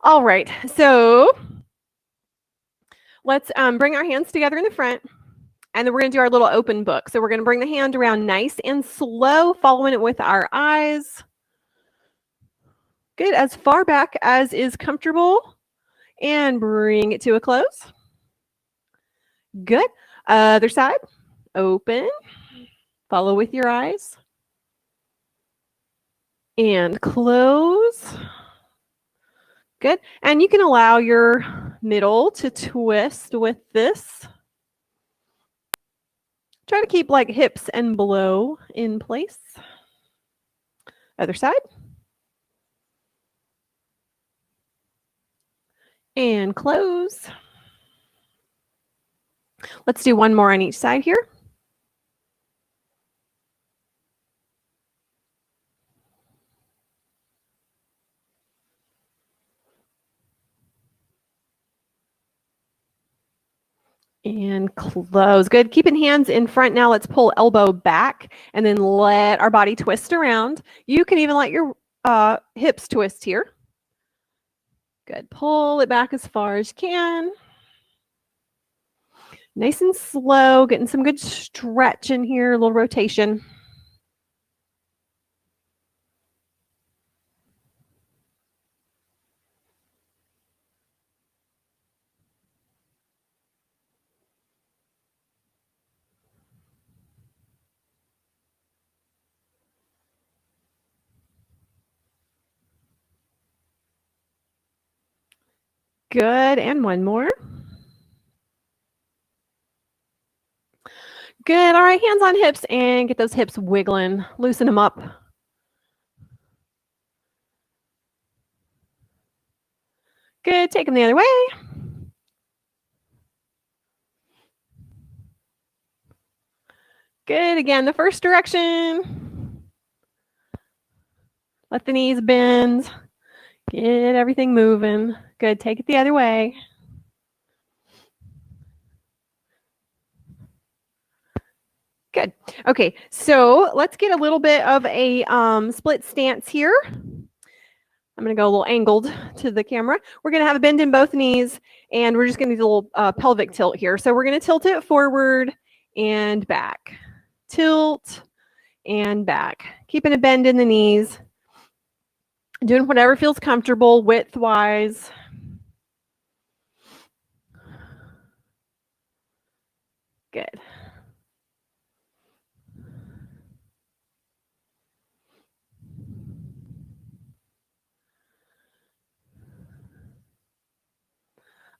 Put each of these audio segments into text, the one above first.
All right, so let's bring our hands together in the front, and then we're going to do our little open book. So we're going to bring the hand around nice and slow, following it with our eyes. Good, as far back as is comfortable, and bring it to a close. Good. Other side, open, follow with your eyes, and close. Good. And you can allow your middle to twist with this. Try to keep like hips and below in place. Other side. And close. Let's do one more on each side here. And close. Good. Keeping hands in front now. Let's pull elbow back and then let our body twist around. You can even let your hips twist here. Good. Pull it back as far as you can. Nice and slow, getting some good stretch in here, a little rotation. Good, and one more. Good, all right, hands on hips and get those hips wiggling, loosen them up. Good, take them the other way. Good, again, the first direction. Let the knees bend, get everything moving. Good, take it the other way. Good. Okay, so let's get a little bit of a split stance here. I'm going to go a little angled to the camera. We're going to have a bend in both knees, and we're just going to do a little pelvic tilt here. So we're going to tilt it forward and back. Tilt and back. Keeping a bend in the knees. Doing whatever feels comfortable width-wise. Good.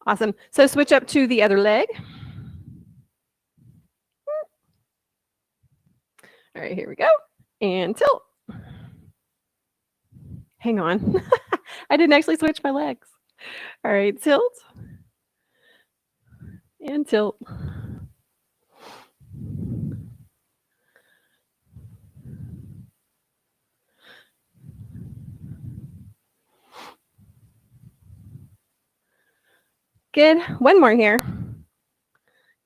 Awesome. So switch up to the other leg. All right, here we go. And tilt. Hang on. I didn't actually switch my legs. All right, tilt. And tilt. Good. One more here.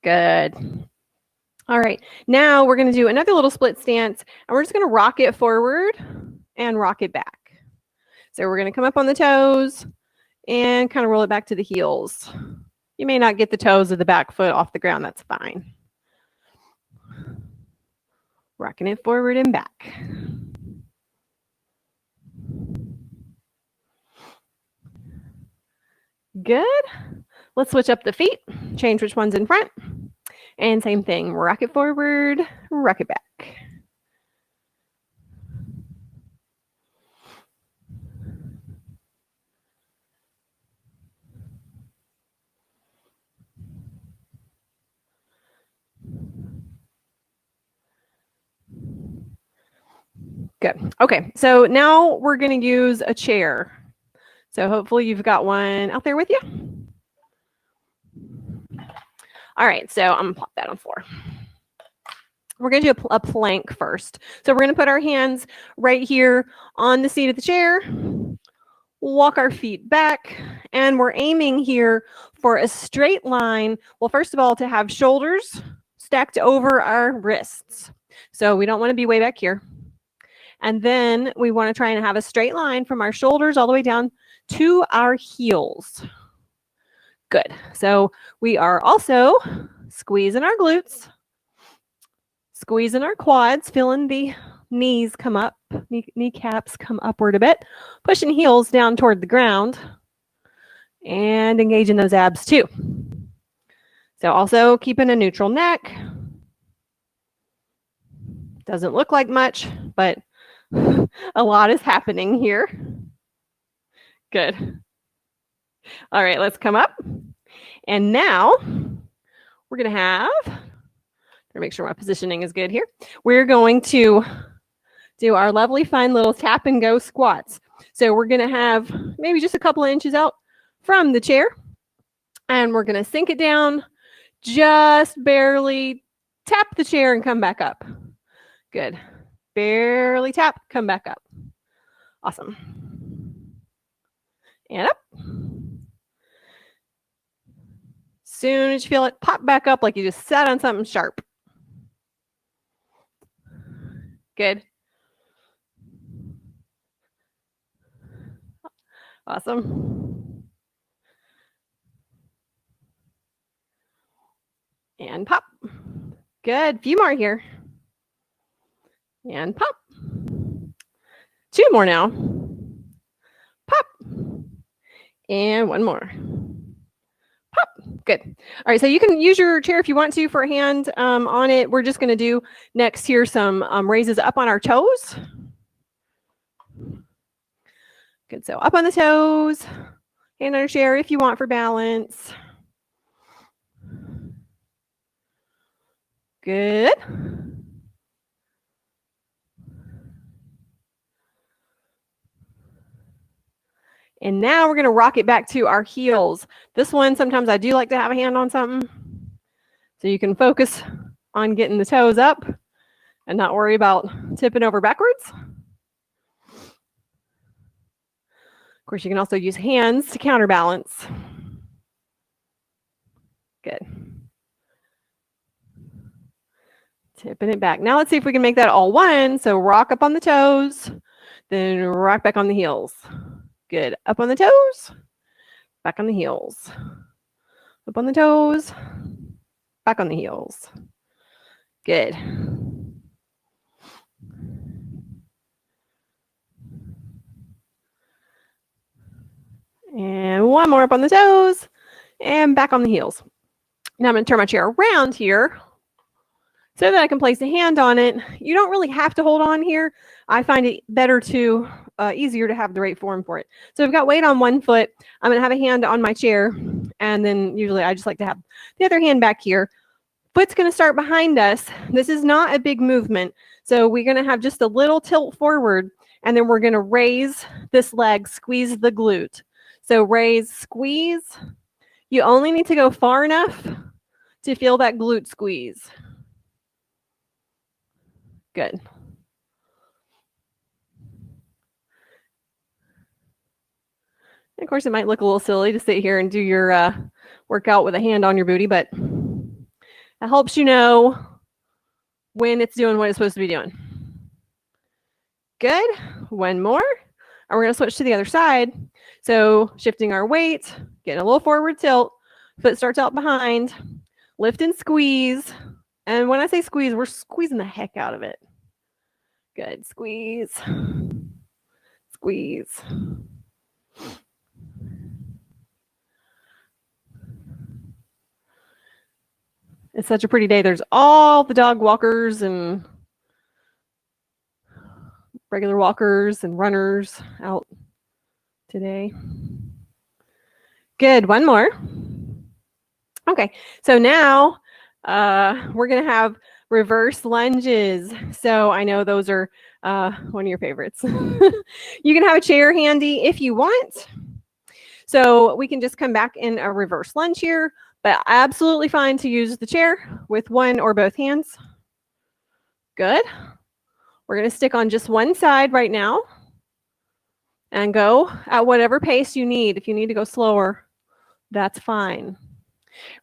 Good. All right. Now we're going to do another little split stance, and we're just going to rock it forward and rock it back. So we're going to come up on the toes and kind of roll it back to the heels. You may not get the toes of the back foot off the ground. That's fine. Rocking it forward and back. Good. Let's switch up the feet. Change which one's in front. And same thing. Rock it forward, rock it back. Good. Okay, so now we're going to use a chair. So hopefully you've got one out there with you. All right, so I'm going to plop that on the floor. We're going to do a plank first. So we're going to put our hands right here on the seat of the chair, walk our feet back, and we're aiming here for a straight line. Well, first of all, to have shoulders stacked over our wrists. So we don't want to be way back here. And then we want to try and have a straight line from our shoulders all the way down to our heels. Good. So we are also squeezing our glutes, squeezing our quads, feeling the knees come up, kneecaps come upward a bit, pushing heels down toward the ground, and engaging those abs too. So also keeping a neutral neck. Doesn't look like much, but a lot is happening here. Good. All right, let's come up. And now we're going to have, make sure my positioning is good here. We're going to do our lovely fun little tap and go squats. So we're going to have maybe just a couple of inches out from the chair, and we're going to sink it down, just barely tap the chair and come back up. Good. Barely tap, come back up. Awesome. And up. Soon as you feel it, pop back up like you just sat on something sharp. Good. Awesome. And pop. Good. Few more here. And pop. 2 more now. Pop. And 1 more. Pop. Good. All right, so you can use your chair if you want to for a hand on it. We're just going to do next here some raises up on our toes. Good. So up on the toes, hand on your chair if you want for balance. Good. And now we're going to rock it back to our heels. This one, sometimes I do like to have a hand on something. So you can focus on getting the toes up and not worry about tipping over backwards. Of course, you can also use hands to counterbalance. Good. Tipping it back. Now let's see if we can make that all one. So rock up on the toes, then rock back on the heels. Good. Up on the toes, back on the heels. Up on the toes, back on the heels. Good. And 1 more up on the toes and back on the heels. Now I'm going to turn my chair around here so that I can place a hand on it. You don't really have to hold on here. I find it better to easier to have the right form for it. So I've got weight on 1 foot. I'm going to have a hand on my chair, and then usually I just like to have the other hand back here. Foot's going to start behind us. This is not a big movement. So we're going to have just a little tilt forward, and then we're going to raise this leg, squeeze the glute. So raise, squeeze. You only need to go far enough to feel that glute squeeze. Good. Of course, it might look a little silly to sit here and do your workout with a hand on your booty, but it helps you know when it's doing what it's supposed to be doing. Good. 1 more. And we're going to switch to the other side. So shifting our weight, getting a little forward tilt, foot starts out behind, lift and squeeze. And when I say squeeze, we're squeezing the heck out of it. Good. Squeeze. Squeeze. It's such a pretty day. There's all the dog walkers and regular walkers and runners out today. Good. 1 more. Okay. So now we're going to have reverse lunges. So I know those are one of your favorites. You can have a chair handy if you want. So we can just come back in a reverse lunge here, but absolutely fine to use the chair with 1 or both hands. Good. We're going to stick on just 1 side right now and go at whatever pace you need. If you need to go slower, that's fine.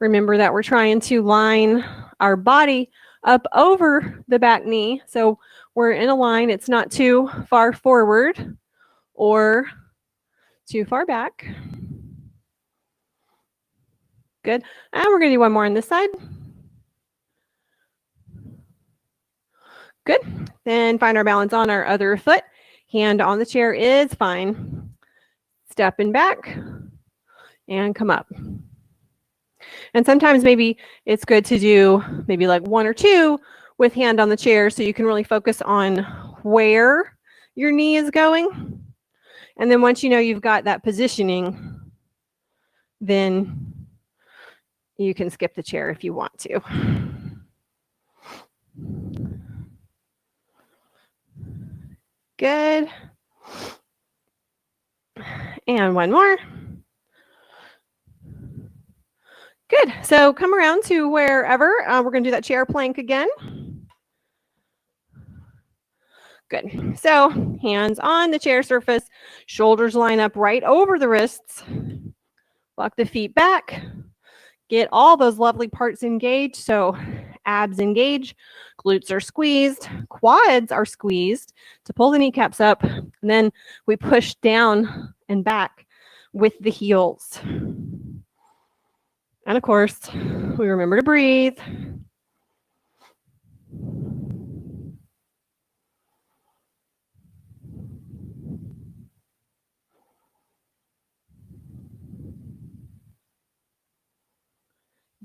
Remember that we're trying to line our body up over the back knee. So we're in a line. It's not too far forward or too far back. Good. And we're going to do one more on this side. Good. Then find our balance on our other foot. Hand on the chair is fine. Stepping back and come up. And sometimes maybe it's good to do maybe like one or two with hand on the chair so you can really focus on where your knee is going. And then once you know you've got that positioning, then you can skip the chair if you want to. Good. And one more. Good. So come around to wherever. We're going to do that chair plank again. Good. So hands on the chair surface, shoulders line up right over the wrists. Walk the feet back. Get all those lovely parts engaged. So abs engaged, glutes are squeezed, quads are squeezed to pull the kneecaps up. And then we push down and back with the heels. And of course, we remember to breathe.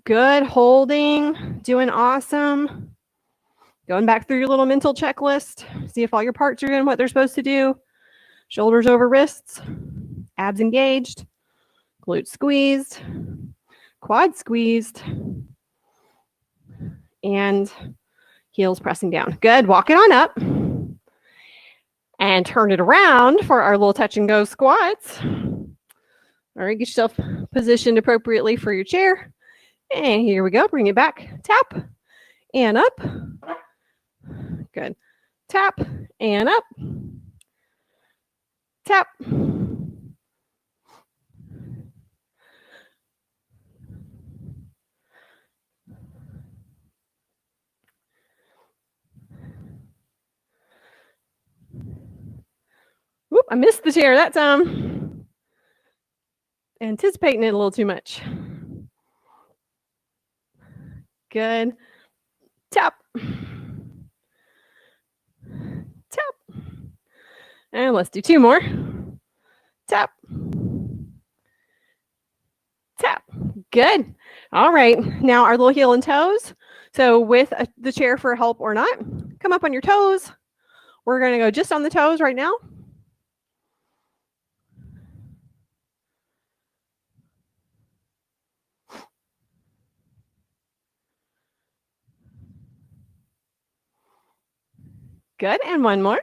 Good, holding, doing awesome. Going back through your little mental checklist. See if all your parts are doing what they're supposed to do. Shoulders over wrists, abs engaged, glutes squeezed, quad squeezed, and heels pressing down. Good, walk it on up. And turn it around for our little touch and go squats. All right, get yourself positioned appropriately for your chair. And here we go, bring it back, tap, and up. Good, tap, and up. Tap. Whoop, I missed the chair that time. Anticipating it a little too much. Good. Tap. Tap. And let's do two more. Tap. Tap. Good. All right. Now our little heel and toes. So with the chair for help or not, come up on your toes. We're going to go just on the toes right now. Good. And one more.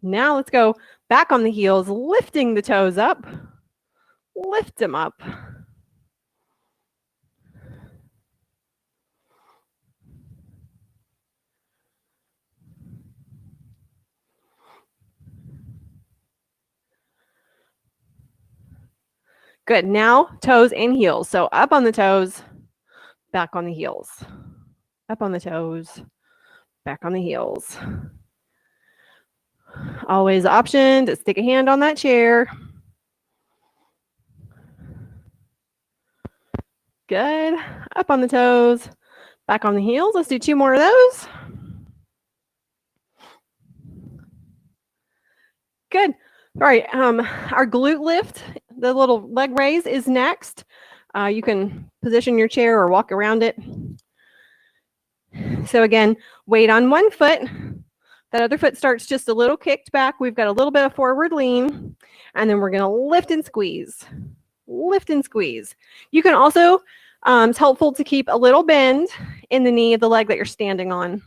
Now let's go back on the heels, lifting the toes up. Lift them up. Good. Now toes and heels. So up on the toes, back on the heels. Up on the toes, back on the heels. Always option to stick a hand on that chair. Good. Up on the toes, back on the heels. Let's do two more of those. Good. All right. Our glute lift, the little leg raise is next. You can position your chair or walk around it. So again, weight on one foot. That other foot starts just a little kicked back. We've got a little bit of forward lean. And then we're going to lift and squeeze. Lift and squeeze. You can also, it's helpful to keep a little bend in the knee of the leg that you're standing on.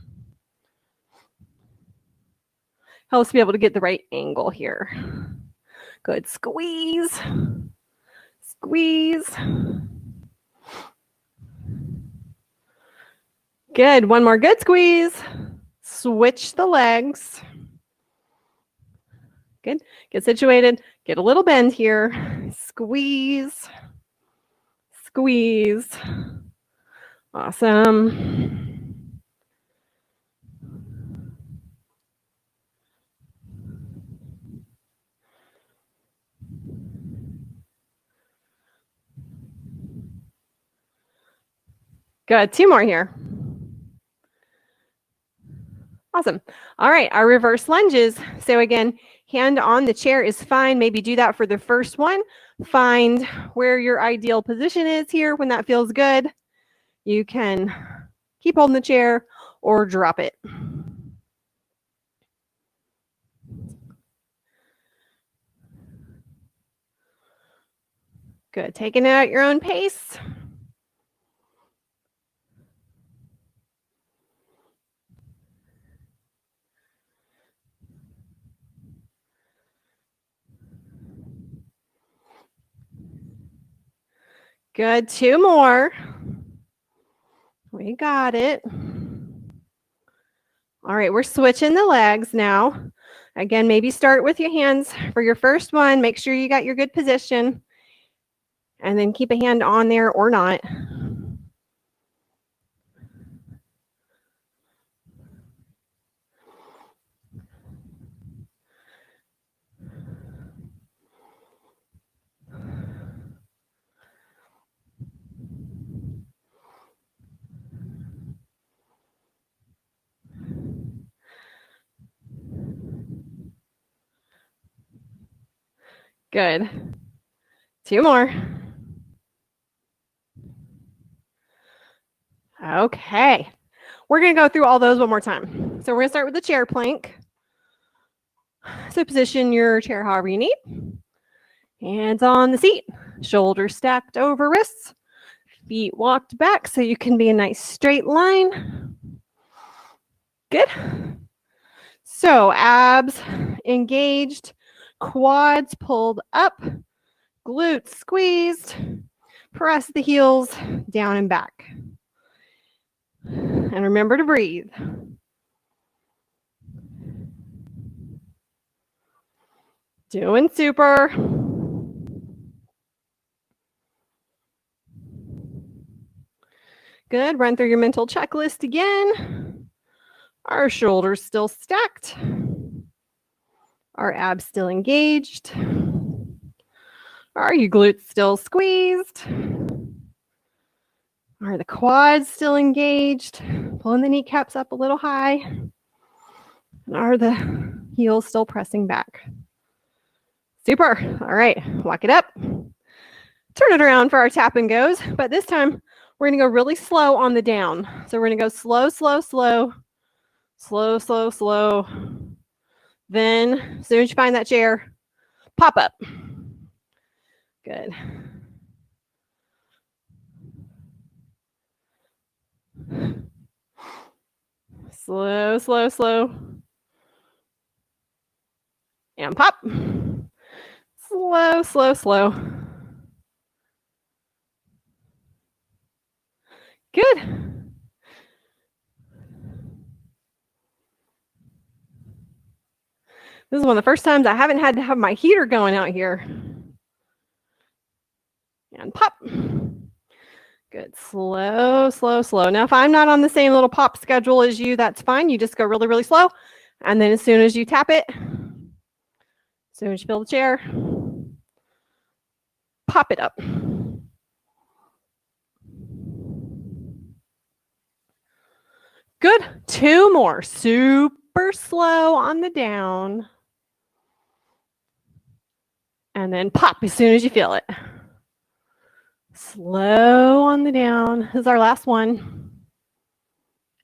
Helps to be able to get the right angle here. Good. Squeeze. Squeeze. Good. One more good squeeze. Switch the legs. Good. Get situated. Get a little bend here. Squeeze. Squeeze. Awesome. Good. 2 more here. Awesome. All right, our reverse lunges. So again, hand on the chair is fine. Maybe do that for the first one. Find where your ideal position is here. When that feels good, you can keep holding the chair or drop it. Good. Taking it at your own pace. Good. 2 more. We got it. All right, we're switching the legs now. Again, maybe start with your hands for your first one. Make sure you got your good position. And then keep a hand on there or not. Good. 2 more. Okay. We're going to go through all those one more time. So we're going to start with the chair plank. So position your chair however you need. Hands on the seat, shoulders stacked over wrists, feet walked back so you can be a nice straight line. Good. So abs engaged, quads pulled up, glutes squeezed, press the heels down and back. And remember to breathe. Doing super. Good. Run through your mental checklist again. Our shoulders still stacked. Our abs still engaged. Are your glutes still squeezed? Are the quads still engaged? Pulling the kneecaps up a little high. And are the heels still pressing back? Super. All right, walk it up. Turn it around for our tap and goes, but this time we're going to go really slow on the down. So we're going to go slow, slow, slow, slow, slow, slow. Then, as soon as you find that chair, pop up. Good. Slow, slow, slow. And pop. Slow, slow, slow. Good. This is one of the first times I haven't had to have my heater going out here. And pop. Good. Slow, slow, slow. Now, if I'm not on the same little pop schedule as you, that's fine. You just go really, really slow. And then as soon as you tap it, as soon as you feel the chair, pop it up. Good. 2 more. Super slow on the down. And then pop as soon as you feel it. Slow on the down. This is our last one.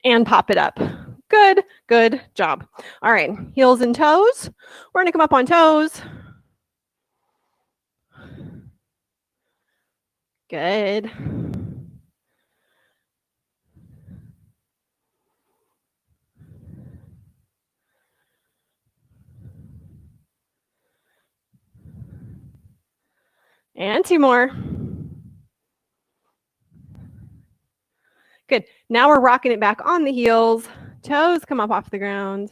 And pop it up. Good, good job. All right, heels and toes. We're gonna come up on toes. Good. And 2 more. Good. Now we're rocking it back on the heels. Toes come up off the ground.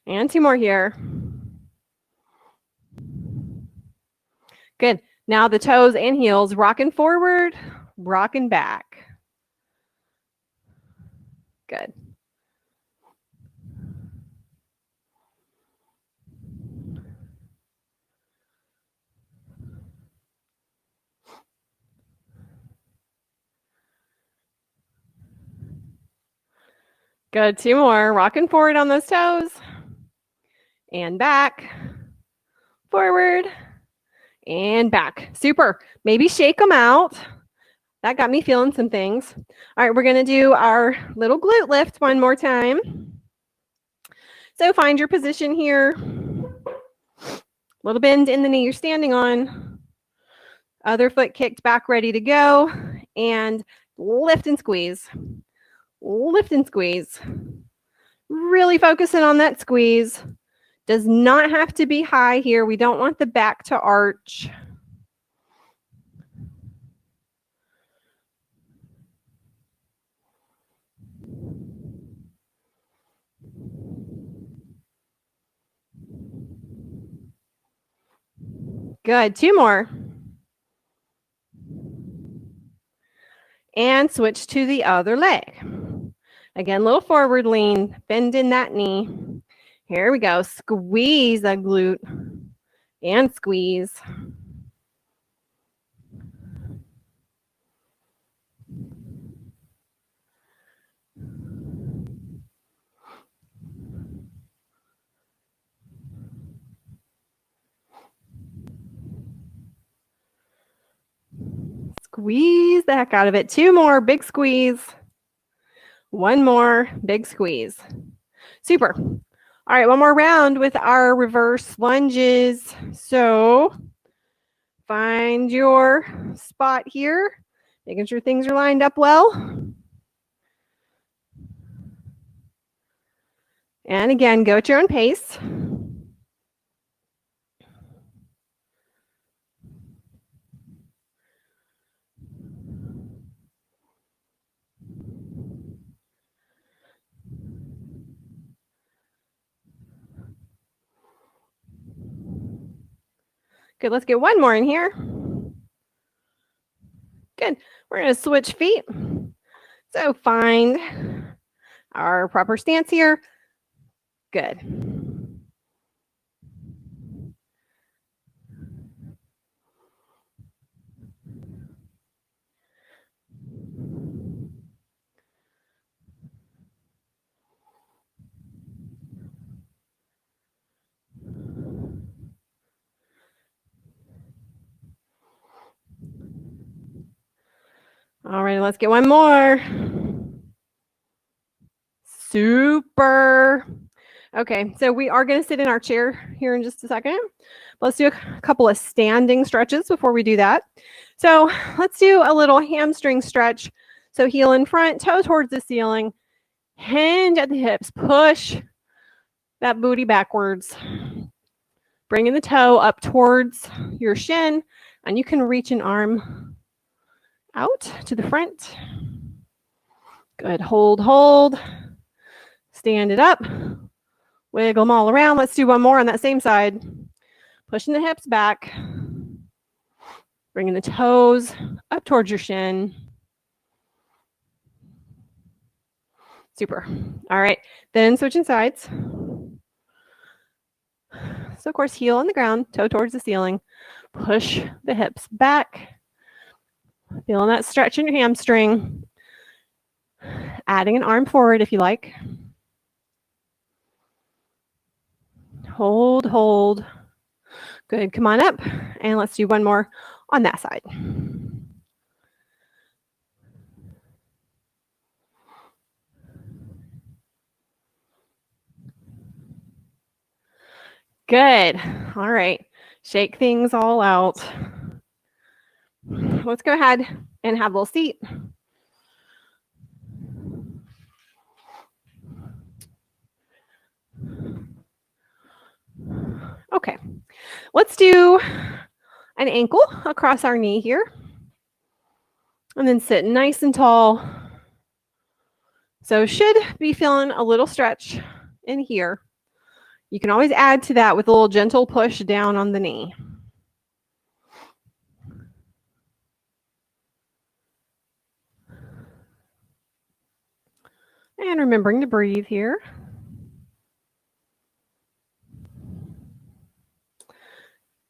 And 2 more here. Good. Now the toes and heels, rocking forward, rocking back. Good. Good. 2 more. Rocking forward on those toes. And back. Forward. And back. Super. Maybe shake them out. That got me feeling some things. All right, we're going to do our little glute lift one more time. So find your position here. Little bend in the knee you're standing on. Other foot kicked back, ready to go. And lift and squeeze. Lift and squeeze. Really focusing on that squeeze. Does not have to be high here. We don't want the back to arch. Good. 2 more. And switch to the other leg. Again, little forward lean, bend in that knee. Here we go. Squeeze that glute and squeeze. Squeeze the heck out of it. 2 more, big squeeze. 1 more, big squeeze. Super. All right, 1 more round with our reverse lunges. So find your spot here, making sure things are lined up well. And again, go at your own pace. Good, let's get 1 more in here. Good, we're gonna switch feet. So find our proper stance here. Good. All right, let's get 1 more. Super. Okay, so we are going to sit in our chair here in just a second. Let's do a couple of standing stretches before we do that. So let's do a little hamstring stretch. So heel in front, toe towards the ceiling, hinge at the hips, push that booty backwards. Bringing the toe up towards your shin, and you can reach an arm out to the front. Good, hold. Stand it up. Wiggle them all around. Let's do 1 more on that same side. Pushing the hips back. Bringing the toes up towards your shin. Super. All right. Then switching sides. So, of course, heel on the ground, toe towards the ceiling. Push the hips back. Feeling that stretch in your hamstring. Adding an arm forward if you like. Hold. Good, come on up. And let's do 1 more on that side. Good. All right. Shake things all out. Let's go ahead and have a little seat. Okay. Let's do an ankle across our knee here. And then sit nice and tall. So should be feeling a little stretch in here. You can always add to that with a little gentle push down on the knee. And remembering to breathe here.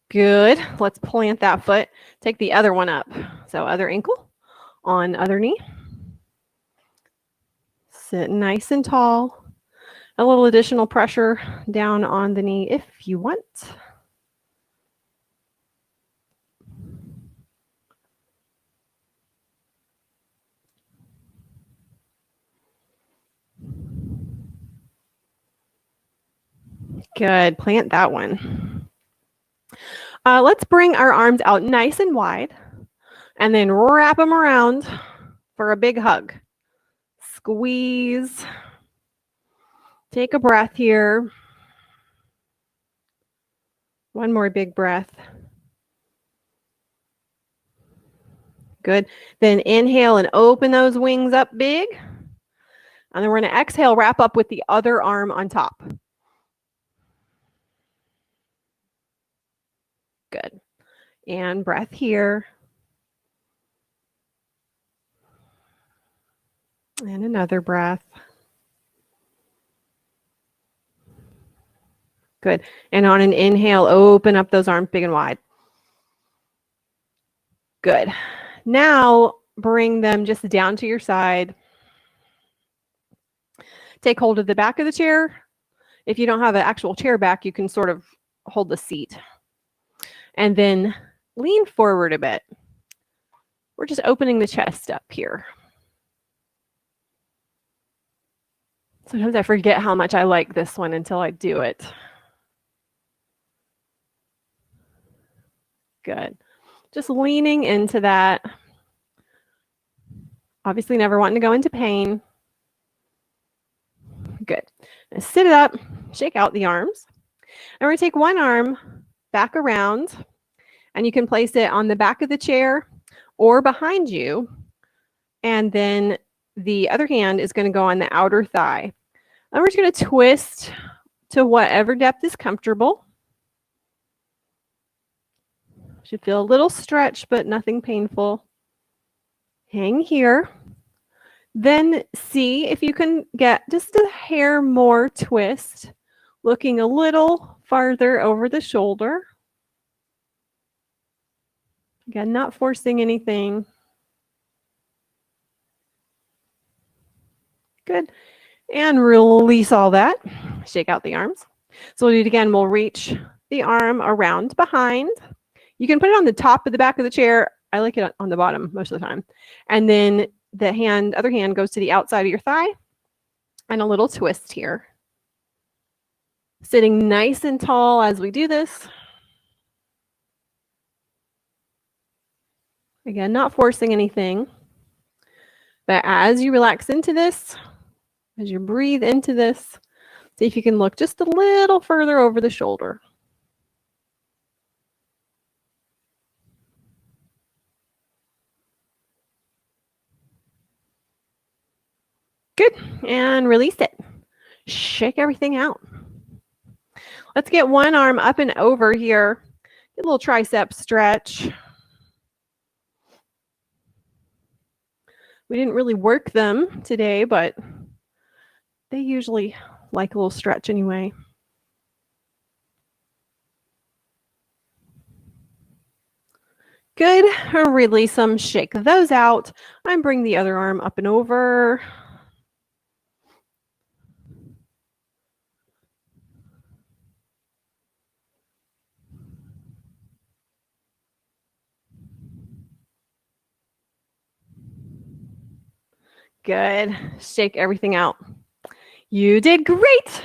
Good. Let's plant that foot. Take the other one up. So other ankle on other knee. Sit nice and tall. A little additional pressure down on the knee if you want. Good. Plant that one. Let's bring our arms out nice and wide and then wrap them around for a big hug. Squeeze. Take a breath here. One more big breath. Good. Then inhale and open those wings up big. And then we're going to exhale, wrap up with the other arm on top. Good. And breath here. And another breath. Good. And on an inhale, open up those arms big and wide. Good. Now bring them just down to your side. Take hold of the back of the chair. If you don't have an actual chair back, you can sort of hold the seat. And then lean forward a bit. We're just opening the chest up here. Sometimes I forget how much I like this one until I do it. Good. Just leaning into that. Obviously never wanting to go into pain. Good. Now sit it up, shake out the arms. And we're going to take one arm back around, and you can place it on the back of the chair or behind you. And then the other hand is going to go on the outer thigh. And we're just going to twist to whatever depth is comfortable. Should feel a little stretch, but nothing painful. Hang here. Then see if you can get just a hair more twist, looking a little farther over the shoulder. Again, not forcing anything. Good. And release all that. Shake out the arms. So we'll do it again. We'll reach the arm around behind. You can put it on the top of the back of the chair. I like it on the bottom most of the time. And then the other hand goes to the outside of your thigh. And a little twist here. Sitting nice and tall as we do this. Again, not forcing anything. But as you relax into this, as you breathe into this, see if you can look just a little further over the shoulder. Good. And release it. Shake everything out. Let's get one arm up and over here. Get a little tricep stretch. We didn't really work them today, but they usually like a little stretch anyway. Good. Release them, shake those out, and bring the other arm up and over. Good. Shake everything out. You did great.